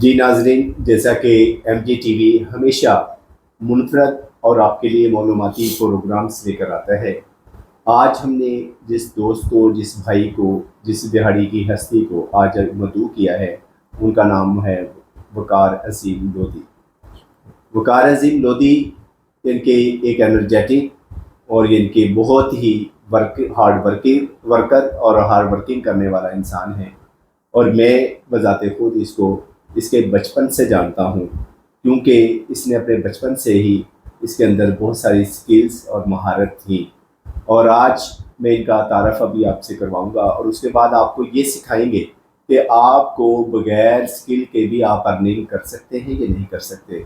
जी नाजरीन, जैसा कि MG TV हमेशा मुनफरद और आपके लिए मालूमाती प्रोग्राम्स लेकर आता है। आज हमने जिस दोस्त को, जिस भाई को, जिस दिहाड़ी की हस्ती को आज मदऊ किया है, उनका नाम है वकार अजीम लोधी। वकार अजीम लोधी इनके एक एनर्जेटिक और इनके बहुत ही वर्कर और हार्ड वर्किंग करने वाला इंसान है। और मैं बजाते खुद इसको इसके बचपन से जानता हूँ, क्योंकि इसने अपने बचपन से ही इसके अंदर बहुत सारी स्किल्स और महारत थी। और आज मैं इनका तारफ़ अभी आपसे करवाऊँगा और उसके बाद आपको ये सिखाएंगे कि आपको बग़ैर स्किल के भी आप अर्निंग कर सकते हैं या नहीं कर सकते।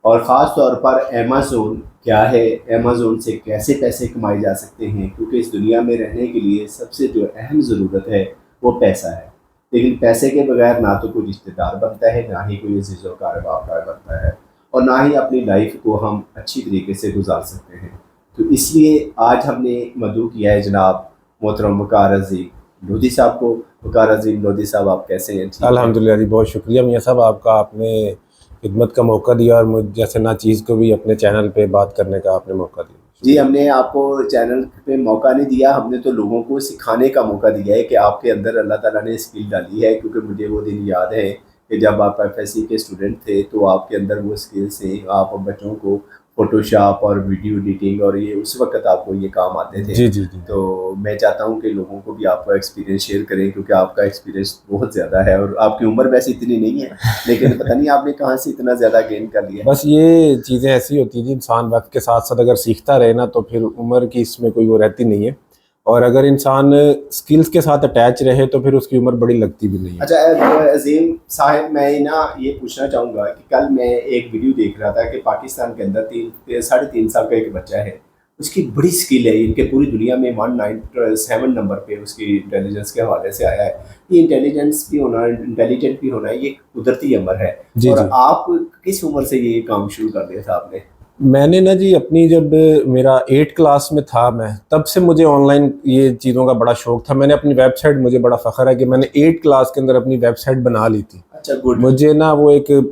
और ख़ास तौर पर अमेज़ोन क्या है, अमेज़ोन से कैसे पैसे कमाए जा सकते हैं, क्योंकि इस दुनिया में रहने के लिए सबसे जो अहम ज़रूरत है वो पैसा है। लेकिन पैसे के बगैर ना तो कोई रिश्तेदार बनता है, ना ही कोई अज़ीज़ व क़रीब बनता है, और ना ही अपनी लाइफ को हम अच्छी तरीके से गुजार सकते हैं। तो इसलिए आज हमने मदऊ किया है जनाब मोहतरम वकार अजीम लोधी साहब को। वकार अजीम लोधी साहब, आप कैसे हैं? अल्हम्दुलिल्लाह जी, बहुत शुक्रिया मियाँ साहब, आपका आपने खिदमत का मौका दिया और मुझ जैसे ना चीज़ को भी अपने चैनल पे बात करने का आपने मौका दिया। जी, हमने आपको चैनल पे मौका नहीं दिया, हमने तो लोगों को सिखाने का मौका दिया है कि आपके अंदर अल्लाह ताला ने स्किल डाली है। क्योंकि मुझे वो दिन याद है कि जब आप FSC के स्टूडेंट थे तो आपके अंदर वो स्किल्स हैं, आप बच्चों को फ़ोटोशॉप और वीडियो एडिटिंग और ये उस वक़्त आपको ये काम आते थे। जी जी जी। तो मैं चाहता हूँ कि लोगों को भी आपका एक्सपीरियंस शेयर करें, क्योंकि आपका एक्सपीरियंस बहुत ज़्यादा है और आपकी उम्र वैसे इतनी नहीं है, लेकिन पता नहीं आपने कहाँ से इतना ज़्यादा गेन कर लिया। बस ये चीज़ें ऐसी होती हैं जी, इंसान वक्त के साथ साथ अगर सीखता रहे ना तो फिर उम्र की इसमें कोई वो रहती नहीं है, और अगर इंसान स्किल्स के साथ अटैच रहे तो फिर उसकी उम्र बड़ी लगती भी नहीं है। अच्छा अजीम साहब, मैं ना ये पूछना चाहूँगा कि कल मैं एक वीडियो देख रहा था कि पाकिस्तान के अंदर 3.5 साल का एक बच्चा है, उसकी बड़ी स्किल है, इनके पूरी दुनिया में 197 नंबर पे उसकी इंटेलिजेंस के हवाले से आया है। ये इंटेलिजेंस भी होना, इंटेलिजेंट भी होना, ये कुदरती अमर है। जी और जी। आप किस उम्र से ये काम शुरू कर दिया था आपने? मैंने ना जी अपनी जब मेरा 8 क्लास में था मैं, तब से मुझे ऑनलाइन ये चीज़ों का बड़ा शौक था। मैंने अपनी वेबसाइट, मुझे बड़ा फ़ख्र है कि मैंने 8 क्लास के अंदर अपनी वेबसाइट बना ली थी। अच्छा, गुड। मुझे ना वो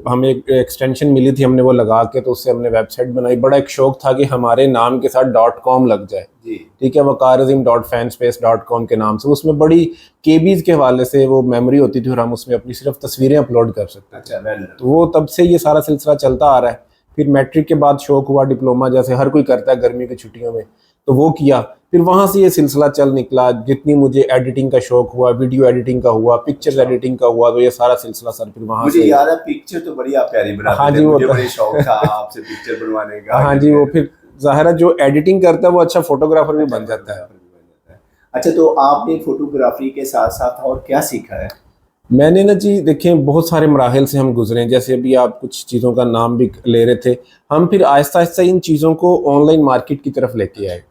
हमें एक एक्सटेंशन मिली थी, हमने वो लगा के तो उससे हमने वेबसाइट बनाई। बड़ा एक शौक था कि हमारे नाम के साथ .com लग जाए। जी, ठीक है, wakarazim.fanspace.com के नाम से। उसमें बड़ी केबीज़ के हवाले से वो मेमोरी होती थी और हम उसमें अपनी सिर्फ तस्वीरें अपलोड कर सकते थे। अच्छा, वेल। तो वो तब से ये सारा सिलसिला चलता आ रहा है। फिर मैट्रिक के बाद शौक हुआ डिप्लोमा, जैसे हर कोई करता है गर्मी की छुट्टियों में, तो वो किया। फिर वहाँ से ये सिलसिला चल निकला। जितनी मुझे एडिटिंग का शौक हुआ, वीडियो एडिटिंग का हुआ, पिक्चर्स एडिटिंग का हुआ, तो ये सारा सिलसिला सर फिर वहाँ मुझे से। याद है पिक्चर तो बड़ी आप प्यारी बनाते हाँ थे, जी, वो मुझे तो बड़े शौक था आपसे पिक्चर बनवाने का। हाँ जी, वो फिर ज़ाहिर है जो एडिटिंग करता है वो अच्छा फोटोग्राफर भी बन जाता है। अच्छा, तो आपने फोटोग्राफी के साथ साथ और क्या सीखा है? मैंने ना जी देखें, बहुत सारे मराहिल से हम गुजरे हैं। जैसे अभी आप कुछ चीज़ों का नाम भी ले रहे थे, हम फिर आहिस्ता आहिस्ता इन चीज़ों को ऑनलाइन मार्केट की तरफ लेके आए।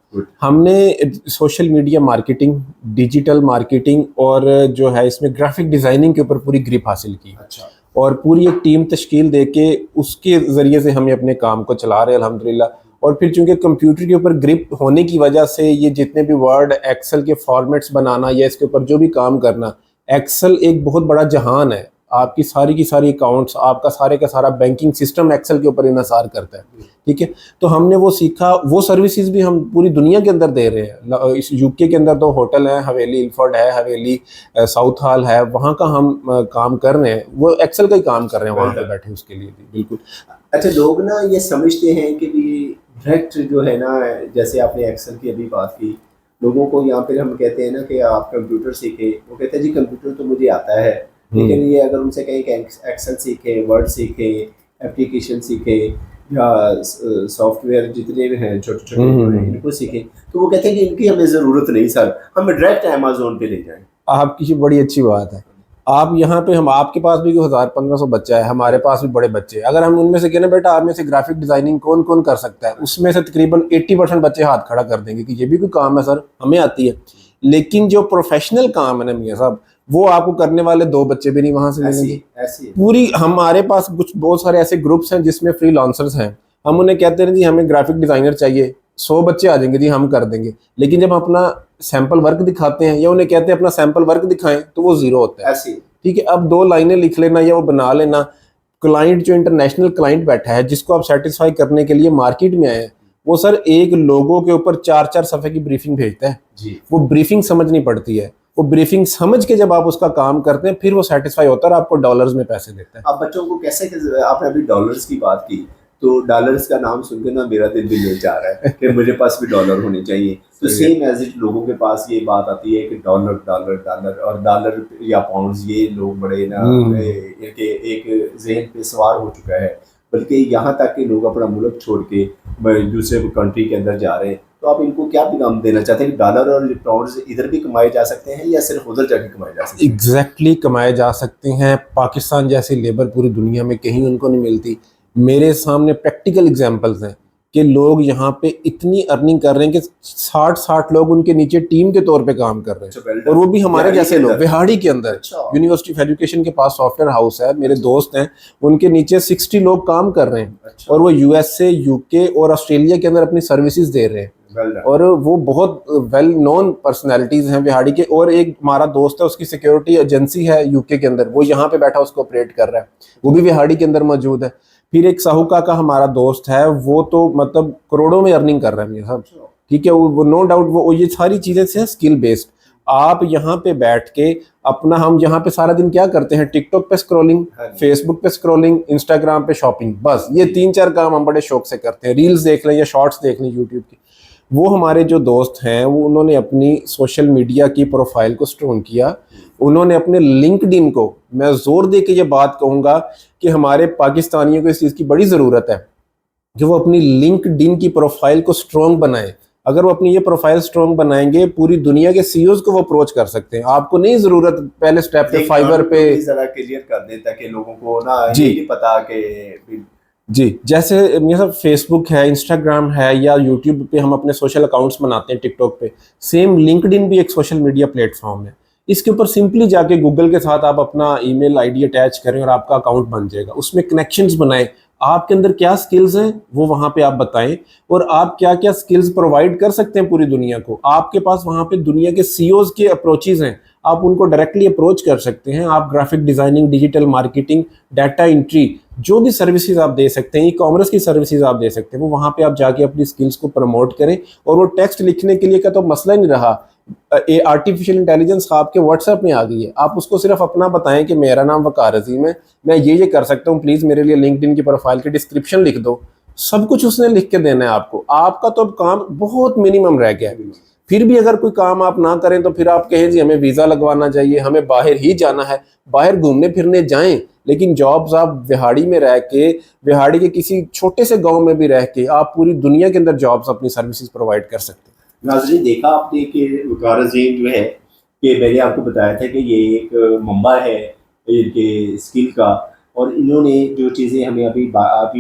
हमने social media marketing, digital marketing और जो है इसमें ग्राफिक डिज़ाइनिंग के ऊपर पूरी ग्रिप हासिल की। अच्छा। और पूरी एक टीम तश्कील दे के उसके ज़रिए से हमें अपने काम को चला रहे हैं अल्हम्दुलिल्लाह। और फिर चूँकि कंप्यूटर के ऊपर ग्रिप होने की वजह से ये जितने भी वर्ड, एक्सेल के फॉर्मेट्स बनाना या इसके ऊपर जो भी काम करना, एक्सेल एक बहुत बड़ा जहान है। आपकी सारी की सारी अकाउंट्स, आपका सारे का सारा बैंकिंग सिस्टम एक्सेल के ऊपर इन्हिसार करता है। ठीक है, तो हमने वो सीखा। वो सर्विसेज भी हम पूरी दुनिया के अंदर दे रहे हैं। इस यूके के अंदर तो होटल है, हवेली इल्फर्ड है, हवेली साउथ हॉल है, वहाँ का हम काम कर रहे हैं। वो एक्सेल का ही काम कर रहे हैं वहाँ पे बैठे उसके लिए भी। बिल्कुल। अच्छा, लोग ना ये समझते हैं कि भी डायरेक्ट जो है ना, जैसे आपने एक्सेल की अभी बात की, लोगों को यहाँ पे हम कहते हैं ना कि आप कंप्यूटर सीखे, वो कहते हैं जी कंप्यूटर तो मुझे आता है, लेकिन ये अगर उनसे कहीं कि एक्सेल सीखे, वर्ड सीखे, एप्लीकेशन सीखे या सॉफ्टवेयर जितने भी हैं छोटे छोटे इनको सीखें, तो वो कहते हैं कि इनकी हमें ज़रूरत नहीं सर, हमें डायरेक्ट अमेज़ोन पे ले जाएं। आपकी बड़ी अच्छी बात है। आप यहाँ पे, हम आपके पास भी 1000-1500 बच्चा है, हमारे पास भी बड़े बच्चे। अगर हम उनमें से कहना बेटा आप में से ग्राफिक डिजाइनिंग कौन कौन कर सकता है, उसमें से तकरीबन 80% बच्चे हाथ खड़ा कर देंगे कि ये भी कोई काम है सर, हमें आती है। लेकिन जो प्रोफेशनल काम है ना मियाँ साहब, वो आपको करने वाले 2 बच्चे भी नहीं वहां से मिलेंगे। पूरी हमारे पास कुछ बहुत सारे ऐसे ग्रुप्स हैं जिसमें फ्रीलांसर्स हैं। हम उन्हें कहते हैं जी हमें ग्राफिक डिजाइनर चाहिए, 100 बच्चे आ जाएंगे जी हम कर देंगे। लेकिन जब अपना सैंपल वर्क दिखाते हैं या उन्हें कहते हैं अपना सैंपल वर्क दिखाएं, तो वो जीरो होता है। ठीक है, अब 2 लाइनें लिख लेना या वो बना लेना, क्लाइंट जो इंटरनेशनल क्लाइंट बैठा है जिसको आप सेटिस्फाई करने के लिए मार्केट में आए हैं, वो सर एक लोगों के ऊपर 4-4 सफ़े की ब्रीफिंग भेजता है जी। वो ब्रीफिंग समझनी पड़ती है, वो ब्रीफिंग समझ के जब आप उसका काम करते हैं फिर वो सेटिस्फाई होता है और आपको डॉलर्स में पैसे देता है। आप बच्चों को कैसे आपने अभी डॉलर्स की बात की, तो डॉलर्स का नाम सुन के ना मेरा दिल भी ले जा रहा है कि मुझे पास भी डॉलर होने चाहिए। तो सेम एज इट लोगों के पास ये बात आती है कि डॉलर डॉलर डॉलर और डॉलर या पाउंड्स, ये लोग बड़े ना इनके एक जहन पे सवार हो चुका है, बल्कि यहाँ तक कि लोग अपना मुल्क छोड़ के दूसरे कंट्री के अंदर जा रहे हैं। तो आप इनको क्या पैगाम देना चाहते हैं कि डॉलर और पाउंड्स इधर भी कमाए जा सकते हैं या सिर्फ उधर जाके कमाए जा सकते हैं? एग्जैक्टली कमाए जा सकते हैं। पाकिस्तान जैसी लेबर पूरी दुनिया में कहीं उनको नहीं मिलती। मेरे सामने प्रैक्टिकल एग्जांपल्स हैं कि लोग यहाँ पे इतनी अर्निंग कर रहे हैं कि 60-60 लोग उनके नीचे टीम के तौर पे काम कर रहे हैं, और वो भी हमारे जैसे लोग विहाड़ी के अंदर। यूनिवर्सिटी ऑफ एजुकेशन के पास सॉफ्टवेयर हाउस है, मेरे दोस्त हैं, उनके नीचे 60 लोग काम कर रहे हैं और वो यूएसए, यूके और ऑस्ट्रेलिया के अंदर अपनी सर्विसेज दे रहे हैं। और वो बहुत वेल नोन पर्सनैलिटीज हैं बिहाड़ी के। और एक हमारा दोस्त है, उसकी सिक्योरिटी एजेंसी है यूके के अंदर, वो यहाँ पे बैठा उसको ऑपरेट कर रहा है, वो भी बिहाड़ी के अंदर मौजूद है। फिर एक साहूका का हमारा दोस्त है, वो तो मतलब करोड़ों में अर्निंग कर रहा है मेरे साहब, ठीक है। वो नो डाउट वो ये सारी चीजें से स्किल बेस्ड। आप यहाँ पे बैठ के अपना, हम यहाँ पे सारा दिन क्या करते हैं, टिकटॉक पे स्क्रॉलिंग, फेसबुक पे स्क्रॉलिंग, इंस्टाग्राम पे शॉपिंग, बस ये 3-4 काम हम बड़े शौक से करते हैं। रील्स देख लें या शॉर्ट्स देख लें यूट्यूब की। वो हमारे जो दोस्त हैं वो उन्होंने अपनी सोशल मीडिया की प्रोफाइल को स्ट्रॉन्ग किया, उन्होंने अपने लिंक्डइन को, मैं जोर दे के ये बात कहूँगा कि हमारे पाकिस्तानियों को इस चीज़ की बड़ी ज़रूरत है कि वो अपनी लिंक्डइन की प्रोफाइल को स्ट्रॉन्ग बनाएं। अगर वो अपनी ये प्रोफाइल स्ट्रॉन्ग बनाएंगे, पूरी दुनिया के सीईओज को वो अप्रोच कर सकते हैं। आपको नहीं ज़रूरत पहले स्टेप पे फाइवर पे ज़रा क्लियर कर दें ताकि लोगों को ना ये नहीं पता कि जी, जैसे ये सब फेसबुक है, इंस्टाग्राम है या यूट्यूब पे हम अपने सोशल अकाउंट्स बनाते हैं, टिकटॉक पे, सेम लिंक्डइन भी एक सोशल मीडिया प्लेटफॉर्म है। इसके ऊपर सिंपली जाके गूगल के साथ आप अपना ईमेल आईडी अटैच करें और आपका अकाउंट बन जाएगा। उसमें कनेक्शंस बनाएं, आपके अंदर क्या स्किल्स हैं वो वहाँ पे आप बताएं और आप क्या क्या स्किल्स प्रोवाइड कर सकते हैं पूरी दुनिया को। आपके पास वहाँ पे दुनिया के सीईओज के अप्रोचेज हैं, आप उनको डायरेक्टली अप्रोच कर सकते हैं। आप graphic designing, digital marketing, data entry, जो भी सर्विसेज आप दे सकते हैं, ई कॉमर्स की सर्विसेज आप दे सकते हैं, वो वहाँ पे आप जाके अपनी स्किल्स को प्रमोट करें। और वो टेक्स्ट लिखने के लिए का तो मसला ही नहीं रहा, आर्टिफिशियल इंटेलिजेंस आपके व्हाट्सएप में आ गई है। आप उसको सिर्फ अपना बताएं कि मेरा नाम वकार अजीम है, मैं ये कर सकता हूँ, प्लीज़ मेरे लिए लिंक्डइन की प्रोफाइल की डिस्क्रिप्शन लिख दो। सब कुछ उसने लिख के देना है आपको। आपका तो अब काम बहुत मिनिमम रह गया है। फिर भी अगर कोई काम आप ना करें तो फिर आप कहें जी हमें वीज़ा लगवाना चाहिए, हमें बाहर ही जाना है, बाहर घूमने फिरने जाएं, लेकिन जॉब्स आप बिहाड़ी में रह के, बिहाड़ी के किसी छोटे से गांव में भी रह के आप पूरी दुनिया के अंदर जॉब्स अपनी सर्विसेज प्रोवाइड कर सकते हैं। नाज़रीन, देखा आपने कि वकार अजीम जो है, कि मैंने आपको बताया था कि ये एक मंबा है इनके स्किल का, और इन्होंने जो चीज़ें हमें अभी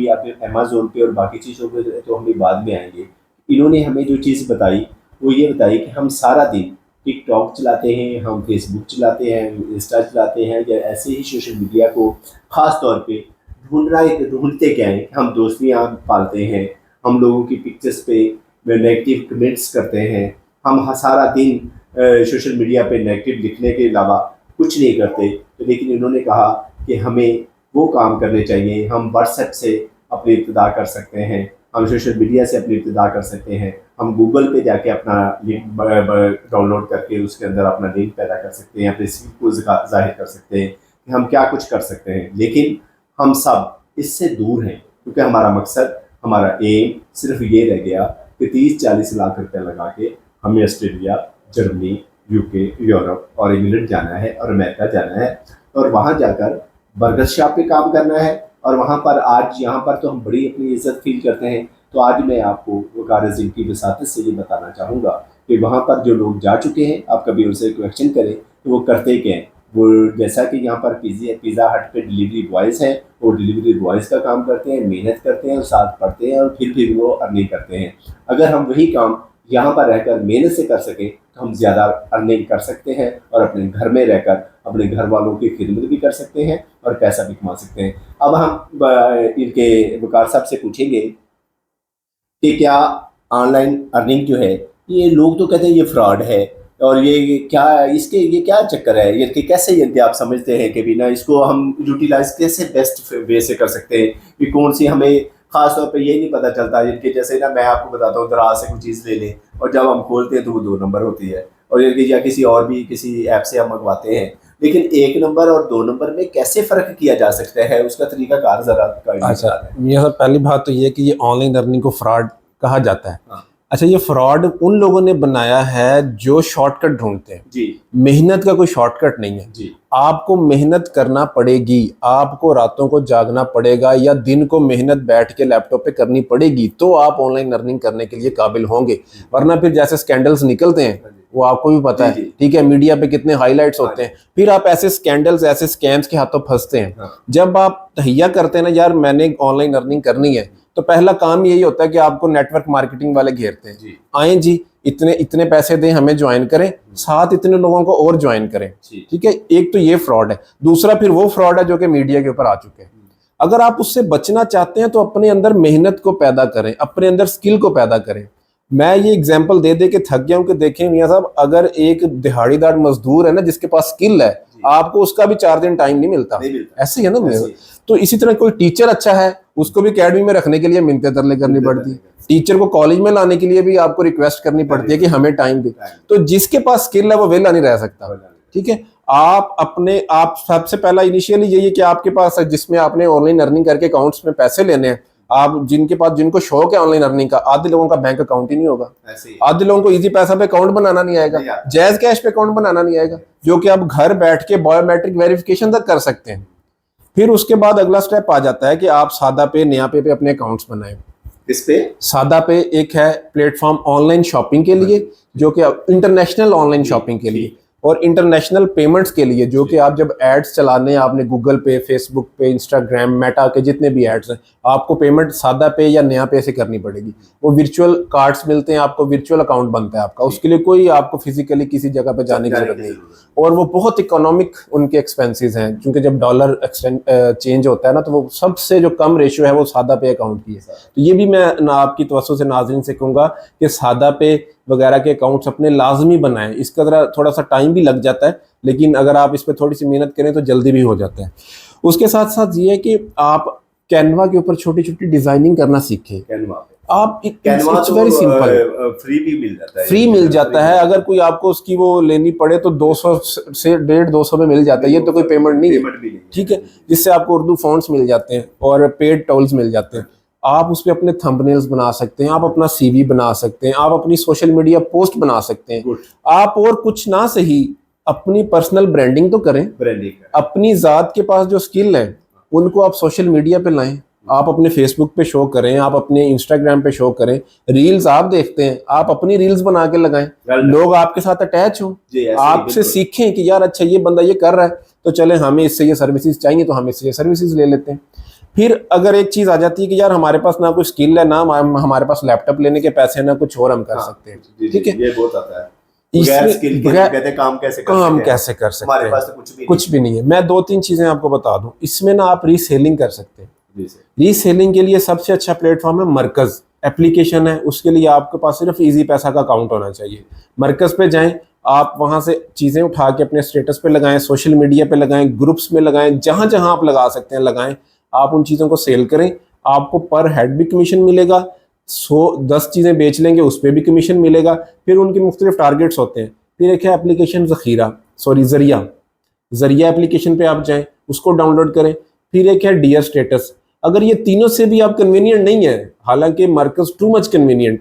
आप अमेज़ोन पे और बाकी चीज़ों पे तो हम बाद में आएंगे, इन्होंने हमें जो चीज़ बताई वो ये बताई कि हम सारा दिन टिकटॉक चलाते हैं, हम फेसबुक चलाते हैं, इंस्टा चलाते हैं, या ऐसे ही सोशल मीडिया को ख़ास तौर पे ढूंढते क्या हैं, हम दोस्तियाँ पालते हैं, हम लोगों की पिक्चर्स पे नेगेटिव कमेंट्स करते हैं, हम सारा दिन सोशल मीडिया पे नेगेटिव लिखने के अलावा कुछ नहीं करते। तो लेकिन इन्होंने कहा कि हमें वो काम करने चाहिए, हम व्हाट्सएप से अपनी इब्तिदा कर सकते हैं, हम सोशल मीडिया से अपनी इब्तिदा कर सकते हैं, हम गूगल पे जाके अपना लिंक डाउनलोड करके उसके अंदर अपना लिंक पैदा कर सकते हैं, अपने स्किल को जाहिर कर सकते हैं कि हम क्या कुछ कर सकते हैं। लेकिन हम सब इससे दूर हैं क्योंकि हमारा मकसद, हमारा एम सिर्फ ये रह गया कि 30-40 लाख रुपए लगा के हमें ऑस्ट्रेलिया, जर्मनी, यूके, यूरोप और इंग्लैंड जाना है और अमेरिका जाना है और वहाँ जाकर बर्गर शॉप पे काम करना है। और वहाँ पर आज यहाँ पर तो हम बड़ी अपनी इज्जत फील करते हैं। तो आज मैं आपको वकार अजीम की वसातत से ये बताना चाहूँगा कि वहाँ पर जो लोग जा चुके हैं, आप कभी उनसे क्वेश्चन करें तो वो करते क्या हैं। वो जैसा कि यहाँ पर पिज़्ज़ा हट पे डिलीवरी बॉयज़ हैं, वो डिलीवरी बॉयज़ का काम करते हैं, मेहनत करते हैं और साथ पढ़ते हैं और फिर वो अर्निंग करते हैं। अगर हम वही काम यहाँ पर रहकर मेहनत से कर सकें तो हम ज़्यादा अर्निंग कर सकते हैं और अपने घर में रहकर अपने घर वालों की खिदमत भी कर सकते हैं और पैसा भी कमा सकते हैं। अब हम इनके वकार साहब से पूछेंगे कि क्या ऑनलाइन अर्निंग जो है, ये लोग तो कहते हैं ये फ्रॉड है, और ये क्या ये क्या चक्कर है, ये कि कैसे ये आप समझते हैं कि भी ना इसको हम यूटिलाइज कैसे बेस्ट वे से कर सकते हैं कि कौन सी हमें खास तौर पे ये नहीं पता चलता कि जैसे ना मैं आपको बताता हूँ दराज से कोई चीज़ ले लें और जब हम खोलते हैं तो वो 2 नंबर होती है, और या किसी और भी किसी ऐप से हम मंगवाते हैं, लेकिन 1 नंबर और 2 नंबर में कैसे फ़र्क किया जा सकता है, उसका तरीकाकार ज़रा अच्छा, ये पहली बात तो ये है कि ये ऑनलाइन अर्निंग को फ्रॉड कहा जाता है। हाँ। अच्छा, ये फ्रॉड उन लोगों ने बनाया है जो शॉर्टकट ढूंढते हैं जी। मेहनत का कोई शॉर्टकट नहीं है जी। आपको मेहनत करना पड़ेगी, आपको रातों को जागना पड़ेगा या दिन को मेहनत बैठ के लैपटॉप पे करनी पड़ेगी, तो आप ऑनलाइन अर्निंग करने के लिए काबिल होंगे। वरना फिर जैसे स्कैंडल्स निकलते हैं वो आपको भी पता है, ठीक है, मीडिया पे कितने हाईलाइट्स होते हैं, फिर आप ऐसे स्कैंडल्स ऐसे स्कैम्स के हाथों फंसते हैं। जब आप तहिया करते हैं ना यार मैंने ऑनलाइन अर्निंग करनी है, तो पहला काम यही होता है कि आपको नेटवर्क मार्केटिंग वाले घेरते हैं, आए जी इतने इतने पैसे दें, हमें ज्वाइन करें, साथ इतने लोगों को और ज्वाइन करें, ठीक है। एक तो ये फ्रॉड है। दूसरा फिर वो फ्रॉड है जो कि मीडिया के ऊपर आ चुके हैं। अगर आप उससे बचना चाहते हैं तो अपने अंदर मेहनत को पैदा करें, अपने अंदर स्किल को पैदा करें। मैं ये एग्जांपल दे दे के थक गया हूं कि देखें मियां साहब, अगर एक दिहाड़ीदार मजदूर है ना जिसके पास स्किल है, आपको उसका भी 4 दिन टाइम नहीं मिलता, ऐसे ही है ना। तो इसी तरह कोई टीचर अच्छा है, उसको भी अकेडमी में रखने के लिए मिन्नतें तरले करनी पड़ती है। टीचर को कॉलेज में लाने के लिए भी आपको रिक्वेस्ट करनी पड़ती है कि हमें टाइम दे। तो जिसके पास स्किल है वो वेला नहीं रह सकता, ठीक है। आप सबसे पहला इनिशियली यही है कि आपके पास जिसमें आपने ऑनलाइन अर्निंग करके अकाउंट्स में पैसे लेने हैं, आप जिनको शौक है ऑनलाइन अर्निंग का, आधे लोगों का बैंक अकाउंट ही नहीं होगा, आधे लोगों को इजी पैसा पे अकाउंट बनाना नहीं आएगा, जैज कैश पे अकाउंट बनाना नहीं आएगा, जो कि आप घर बैठ के बायोमेट्रिक वेरिफिकेशन तक कर सकते हैं। फिर उसके बाद अगला स्टेप आ जाता है कि आप सादा पे नया पे अपने अकाउंट्स बनाएं। इस पे सादा पे एक है प्लेटफॉर्म ऑनलाइन शॉपिंग के लिए, जो कि इंटरनेशनल ऑनलाइन शॉपिंग के लिए, और इंटरनेशनल पेमेंट्स के लिए, जो कि आप जब एड्स चलाने आपने गूगल पे, फेसबुक पे, इंस्टाग्राम, मेटा के जितने भी एड्स हैं, आपको पेमेंट सादा पे या नया पे से करनी पड़ेगी। वो वर्चुअल कार्ड्स मिलते हैं आपको, वर्चुअल अकाउंट बनता है आपका, उसके लिए कोई आपको फिजिकली किसी जगह पे जाने की जरूरत नहीं, और वो बहुत इकोनॉमिक उनके एक्सपेंसेस हैं, क्योंकि जब डॉलर चेंज होता है ना, तो वो सबसे जो कम रेशियो है वो सादा पे अकाउंट की है। तो ये भी मैं आपकी तवज्जो से नाज़रीन से कहूँगा कि सादा पे वगैरह के अकाउंट्स अपने लाजमी बनाएं। इसका ज़रा थोड़ा सा टाइम भी लग जाता है, लेकिन अगर आप इस पर थोड़ी सी मेहनत करें तो जल्दी भी हो जाता है। उसके साथ साथ ये है कि आप कैनवा के ऊपर छोटी छोटी डिजाइनिंग करना सीखें। आप कैनवा तो वेरी सिंपल फ्री भी मिल जाता है, फ्री मिल जाता है। अगर कोई आपको उसकी वो लेनी पड़े तो 200 से 150 में मिल जाता है, ये तो कोई पेमेंट नहीं है, ठीक है। जिससे आपको उर्दू फॉन्ट्स मिल जाते हैं और पेड टॉल्स मिल जाते हैं। आप उस पर अपने थंबनेल्स बना सकते हैं, आप अपना सीवी बना सकते हैं, आप अपनी सोशल मीडिया पोस्ट बना सकते हैं। आप और कुछ ना सही अपनी पर्सनल ब्रांडिंग तो करें, अपनी जात के पास जो स्किल है उनको आप सोशल मीडिया पे लाएं, आप अपने फेसबुक पे शो करें, आप अपने इंस्टाग्राम पे शो करें। रील्स आप देखते हैं, आप अपनी रील्स बना के लगाएं, लोग आपके साथ अटैच हों, आपसे सीखें कि यार अच्छा ये बंदा ये कर रहा है तो चले हमें इससे ये सर्विसेज चाहिए तो हम इससे ये सर्विसेज ले लेते हैं। फिर अगर एक चीज आ जाती है कि यार हमारे पास ना कोई स्किल है, ना हमारे पास लैपटॉप लेने के पैसे, ना कुछ और हम कर सकते हैं, ठीक है। ये बहुत आता है, बगैर काम कैसे कर सकते हैं, हमारे पास तो कुछ भी नहीं है। मैं 2-3 चीजें आपको बता दूं। इसमें ना आप रीसेलिंग कर सकते हैं। रीसेलिंग के लिए सबसे अच्छा प्लेटफॉर्म है मरकज एप्लीकेशन है। उसके लिए आपके पास सिर्फ इजी पैसा का अकाउंट होना चाहिए। मरकज पे जाएं, आप वहां से चीजें उठा के अपने स्टेटस पे लगाएं, सोशल मीडिया पे लगाएं, ग्रुप्स में लगाएं, जहां जहां आप लगा सकते हैं लगाएं। आप उन चीज़ों को सेल करें, आपको पर हेड भी कमीशन मिलेगा। 10 चीज़ें बेच लेंगे उस पर भी कमीशन मिलेगा। फिर उनके मुख्तलिफ टारगेट्स होते हैं। फिर एक है एप्लीकेशन ज़रिया एप्लीकेशन पे आप जाएं, उसको डाउनलोड करें। फिर एक है डियर स्टेटस। अगर ये तीनों से भी आप कन्वीनियंट नहीं है, हालांकि मरकज टू मच कन्वीनियंट,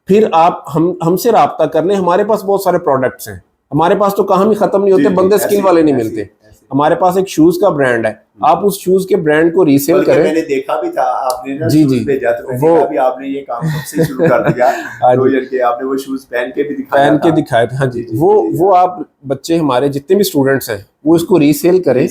फिर आप हमसे रब्ता कर लें। हमारे पास बहुत सारे प्रोडक्ट्स हैं, हमारे पास तो काम ही खत्म नहीं होते, बंदे स्किल वाले नहीं मिलते। हमारे पास एक शूज का ब्रांड है, आप उस शूज के ब्रांड को रीसेल करें। मैंने देखा भी था, आपने ना जी शूज भेजा तो वो भी आपने ये काम कब से शुरू कर दिया? तो आपने वो शूज पहन के दिखाए थे। हाँ जी, वो आप बच्चे हमारे जितने भी स्टूडेंट्स हैं वो इसको रीसेल करें,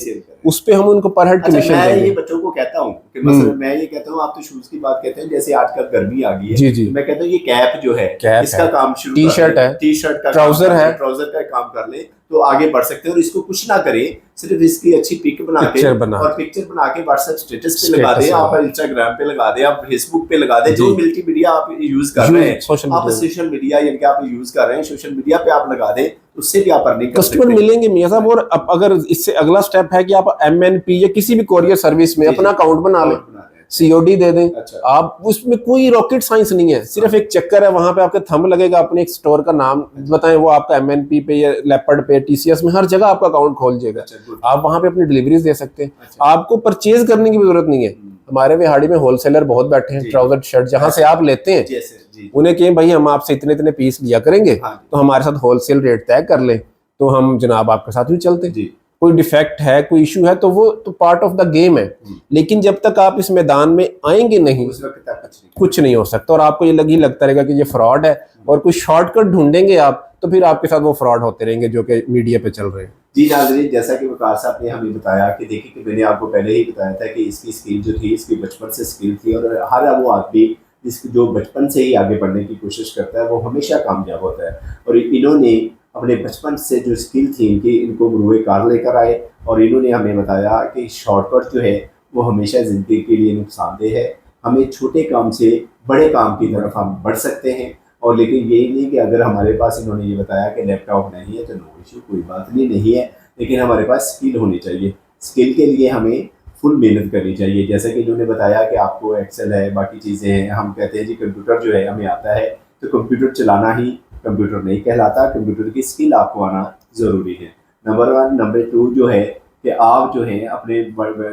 उस पे हम उनको पर हेड कमीशन देंगे। मैं ये बच्चों को कहता हूँ कि मतलब मैं ये कहता हूँ, आप तो शूज की बात कहते हैं, जैसे आजकल गर्मी आ गई है, जी जी, मैं कहता हूँ ये कैप जो है इसका काम शुरू, टी-शर्ट है, टी-शर्ट का ट्राउजर है, ट्राउजर का काम कर ले तो आगे बढ़ सकते हैं। और इसको कुछ ना करें, सिर्फ इसकी अच्छी पिक बना के और पिक्चर बना के व्हाट्सएप स्टेटस पे लगा दे, आप इंस्टाग्राम पे लगा दे, आप फेसबुक पे लगा दे, जो मल्टीमीडिया आप यूज कर रहे हैं, आप सोशल मीडिया यानी कि आप यूज कर रहे हैं, सोशल मीडिया पे आप लगा दे, उससे भी आप अर्निंग कर कस्टमर सकते हैं। मिलेंगे मियां साहब। और अब अगर इससे अगला स्टेप है कि आप MNP या किसी भी कोरियर सर्विस में जी, अपना जी, अकाउंट बना लें, अकाउंट बना रहे हैं। COD दे दें अच्छा, आप, उसमें कोई रॉकेट साइंस नहीं है, सिर्फ एक चक्कर है, वहां पे आपका थंब लगेगा, अपने एक स्टोर का नाम बताएं, वो आपका MNP पे या लेपर्ड पे TCS में हर जगह आपका अकाउंट खोल जाएगा। अच्छा, गुड। आप वहां पे अपनी डिलीवरीज दे सकते हैं, अच्छा, आपको परचेज करने की भी जरूरत नहीं है। हमारे बिहाड़ी में होलसेलर बहुत बैठे हैं, जी, ट्राउजर शर्ट जहां से आप लेते हैं, जैसे जी, उन्हें कहें भाई हम आपसे इतने इतने पीस लिया करेंगे, हाँ तो हमारे साथ होलसेल रेट तय कर लें, तो हम जनाब आपके साथ भी चलते हैं। जी, कोई डिफेक्ट है, कोई इशू है, तो वो तो पार्ट ऑफ द गेम है। लेकिन जब तक आप इस मैदान में आएंगे नहीं, उस वक्त तक कुछ नहीं हो सकता, और आपको ये लगता रहेगा कि ये फ्रॉड है, और कुछ शॉर्टकट ढूंढेंगे आप, तो फिर आपके साथ वो फ्रॉड होते रहेंगे जो कि मीडिया पे चल रहे हैं। जी नाज़रीन, जैसा कि वकार साहब ने हमें बताया कि देखिए कि मैंने आपको पहले ही बताया था कि इसकी स्किल जो थी, इसकी बचपन से स्किल थी, और हर वो आदमी जिसको जो बचपन से ही आगे बढ़ने की कोशिश करता है वो हमेशा कामयाब होता है। और इन्होंने अपने बचपन से जो स्किल थी इनकी, इनको गुरुए कार लेकर आए, और इन्होंने हमें बताया कि शॉर्टकट जो है वो हमेशा ज़िंदगी के लिए नुकसानदेह है। हमें छोटे काम से बड़े काम की तरफ हम बढ़ सकते हैं। और लेकिन यही नहीं कि अगर हमारे पास, इन्होंने ये बताया कि लैपटॉप नहीं है तो नो इशू, कोई बात नहीं है, लेकिन हमारे पास स्किल होनी चाहिए। स्किल के लिए हमें फुल मेहनत करनी चाहिए। जैसे कि इन्होंने बताया कि आपको एक्सेल है, बाकी चीज़ें हैं, हम कहते हैं जी कंप्यूटर जो है हमें आता है, तो कंप्यूटर चलाना ही कंप्यूटर नहीं कहलाता, कंप्यूटर की स्किल आपको आना ज़रूरी है। नंबर 1। नंबर 2 जो है कि आप जो है अपने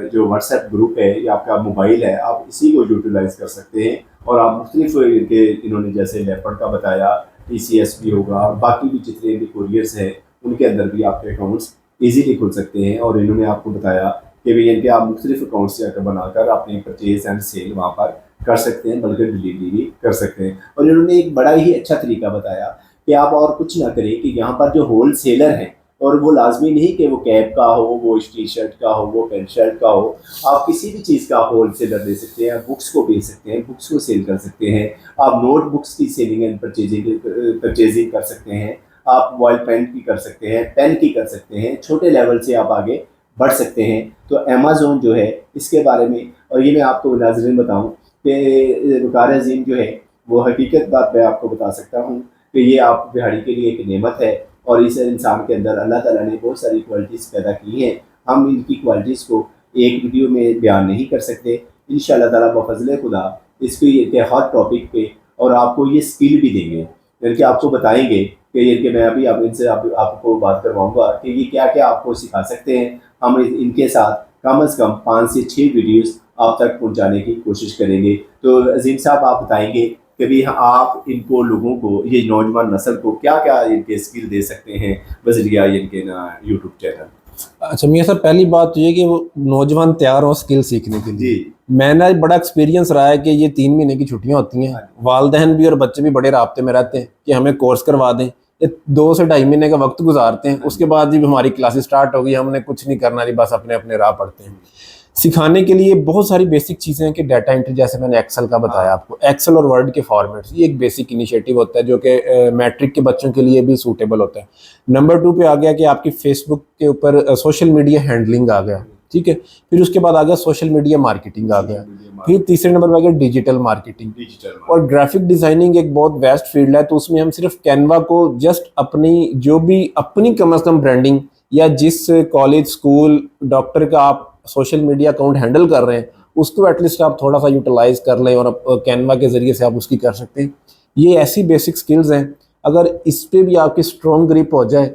जो व्हाट्सएप ग्रुप है या आपका मोबाइल है, आप इसी को यूटिलाइज कर सकते हैं, और आप मुख्तलिफ इनके, इन्होंने जैसे लेपर्ड का बताया, TCS भी होगा, बाकी भी जितने भी कोरियर्स हैं उनके अंदर भी आपके अकाउंट्स ईजीली खुल सकते हैं। और इन्होंने आपको बताया कि भी इनके आप मुख्तलिफ अकाउंट्स जाकर बनाकर अपनी परचेज एंड सेल वहाँ पर कर सकते हैं, बल्कि डिलीवरी भी कर सकते हैं। और इन्होंने एक बड़ा ही अच्छा तरीका बताया कि आप और कुछ ना करें, कि यहाँ पर जो होल सेलर हैं, और वो लाजमी नहीं कि वो कैप का हो, वो टी-शर्ट का हो, वो पेंट शर्ट का हो, आप किसी भी चीज़ का होल सेलर दे सकते हैं। बुक्स को बेच सकते हैं, बुक्स को सेल कर सकते हैं, आप नोट बुक्स की सेलिंग एंड परचेजिंग कर सकते हैं, आप वॉल पेन की कर सकते हैं, पेन की कर सकते हैं, छोटे लेवल से आप आगे बढ़ सकते हैं। तो अमेज़ोन जो है इसके बारे में, और ये मैं आपको नाज़रीन बताऊं कि वकार अज़ीम जो है वो हकीकत बात मैं आपको बता सकता हूँ कि ये आप दिहाड़ी के लिए एक नेमत है, और इस इंसान के अंदर अल्लाह ताला ने बहुत सारी क्वालिटीज़ पैदा की हैं। हम इनकी क्वालिटीज़ को एक वीडियो में बयान नहीं कर सकते। इंशाअल्लाह ताला बफ़ज़ल खुदा इसके हर टॉपिक पे और आपको ये स्किल भी देंगे, यानी कि आपको बताएंगे कि ये कि मैं अभी आप इनसे आपको बात करवाऊँगा कि ये क्या क्या आपको सिखा सकते हैं। हम इनके साथ कम से कम 5 से 6 वीडियोज़ आप तक पहुँचाने की कोशिश करेंगे। तो अज़ीम साहब आप बताएँगे कि भी आप इनको, लोगों को, ये नौजवान नस्ल को क्या क्या इनके स्किल दे सकते हैं बजरिया इनके ना यूट्यूब चैनल। अच्छा मियां साहब, पहली बात तो ये कि वो नौजवान तैयार हो स्किल सीखने के लिए। जी, मैंने बड़ा एक्सपीरियंस रहा है कि ये 3 महीने की छुट्टियां होती हैं, वालदेन भी और बच्चे भी बड़े राब्ते में रहते हैं कि हमें कोर्स करवा दें। ये 2 से 2.5 महीने का वक्त गुजारते हैं, उसके बाद जी हमारी क्लासेस स्टार्ट हो गई, हमने कुछ नहीं करना जी, बस अपने अपने राह पढ़ते हैं। सिखाने के लिए बहुत सारी बेसिक चीज़ें हैं कि डाटा एंट्री, जैसे मैंने एक्सेल का बताया आपको, एक्सेल और वर्ड के फॉर्मेट्स, ये एक बेसिक इनिशिएटिव होता है जो कि मैट्रिक के बच्चों के लिए भी सूटेबल होता है। नंबर 2 पे आ गया कि आपकी फेसबुक के ऊपर सोशल मीडिया हैंडलिंग आ गया, ठीक है। फिर उसके बाद आ गया सोशल मीडिया मार्केटिंग आ गया। फिर तीसरे नंबर पर आ गया डिजिटल मार्केटिंग। और ग्राफिक डिज़ाइनिंग एक बहुत वेस्ट फील्ड है, तो उसमें हम सिर्फ कैनवा को जस्ट अपनी जो भी अपनी कम से कम ब्रांडिंग, या जिस कॉलेज स्कूल डॉक्टर का आप सोशल मीडिया अकाउंट हैंडल कर रहे हैं उसको एटलीस्ट आप थोड़ा सा यूटिलाइज कर लें, और कैनवा के ज़रिए से आप उसकी कर सकते हैं। ये ऐसी बेसिक स्किल्स हैं, अगर इस पे भी आपकी स्ट्रॉन्ग ग्रिप हो जाए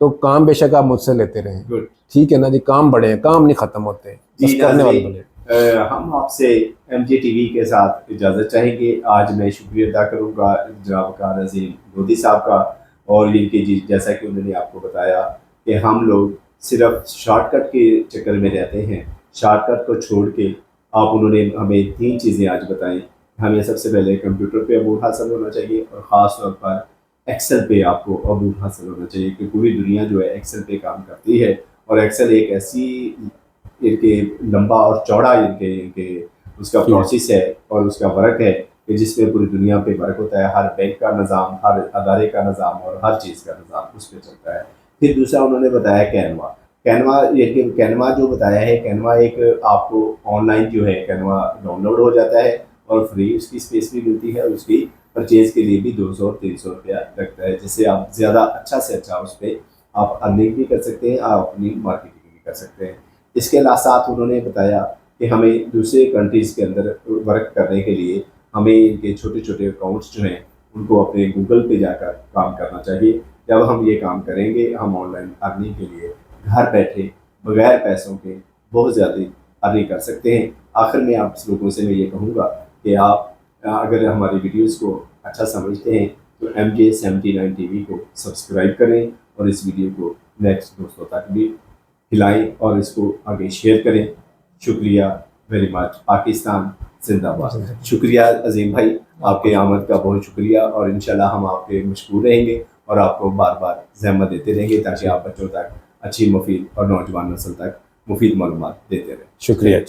तो काम बेशक आप मुझसे लेते रहें, ठीक है ना जी। काम बड़े हैं, काम नहीं ख़त्म होते, बस करने वाले बड़े। हम आपसे MJ TV के साथ इजाज़त चाहेंगे। आज मैं शुक्रिया अदा करूँगा जनाब वकार अज़ीम गोदी साहब का, और इनके जी जैसा कि उन्होंने आपको बताया कि हम लोग सिर्फ शॉर्टकट के चक्कर में रहते हैं। शॉर्टकट को छोड़ के आप, उन्होंने हमें 3 चीज़ें आज बताई। हमें सबसे पहले कंप्यूटर पे अबूर हासिल होना चाहिए, और ख़ास तौर पर एक्सेल पे आपको अबूर हासिल होना चाहिए, कि पूरी दुनिया जो है एक्सेल पे काम करती है, और एक्सेल एक ऐसी इनके लंबा और चौड़ा इनके उसका प्रोसेस है और उसका वर्क है कि जिसमें पूरी दुनिया पे वर्क होता है। हर बैंक का निज़ाम, हर अदारे का निज़ाम और हर चीज़ का निज़ाम उस पर चलता है। फिर दूसरा उन्होंने बताया कैनवा। कैनवा जो बताया है, कैनवा एक आपको ऑनलाइन जो है कैनवा डाउनलोड हो जाता है, और फ्री उसकी स्पेस भी मिलती है, और उसकी परचेज के लिए भी 200 और 300 रुपया लगता है, जिससे आप ज़्यादा अच्छा से अच्छा उस पर आप अर्निंग भी कर सकते हैं, आप अपनी मार्केटिंग भी कर सकते हैं। इसके साथ उन्होंने बताया कि हमें दूसरे कंट्रीज़ के अंदर वर्क करने के लिए हमें इनके छोटे छोटे अकाउंट्स जो हैं उनको अपने गूगल पे जाकर काम करना चाहिए। जब हम ये काम करेंगे हम ऑनलाइन अर्निंग के लिए घर बैठे बगैर पैसों के बहुत ज़्यादा अर्निंग कर सकते हैं। आखिर में आप लोगों से मैं ये कहूँगा कि आप अगर हमारी वीडियोस को अच्छा समझते हैं तो MJ79 TV को सब्सक्राइब करें और इस वीडियो को नेक्स्ट दोस्तों तक भी खिलाएं और इसको आगे शेयर करें। शुक्रिया वेरी मच। पाकिस्तान जिंदाबाद। शुक्रिया अजीम भाई, आपके आमद का बहुत शुक्रिया और इंशाल्लाह हम आपके मशहूर रहेंगे और आपको बार बार ज़हमत देते रहेंगे ताकि आप बच्चों तक अच्छी मुफीद और नौजवान नस्ल तक मुफीद मालूमात देते रहें। शुक्रिया।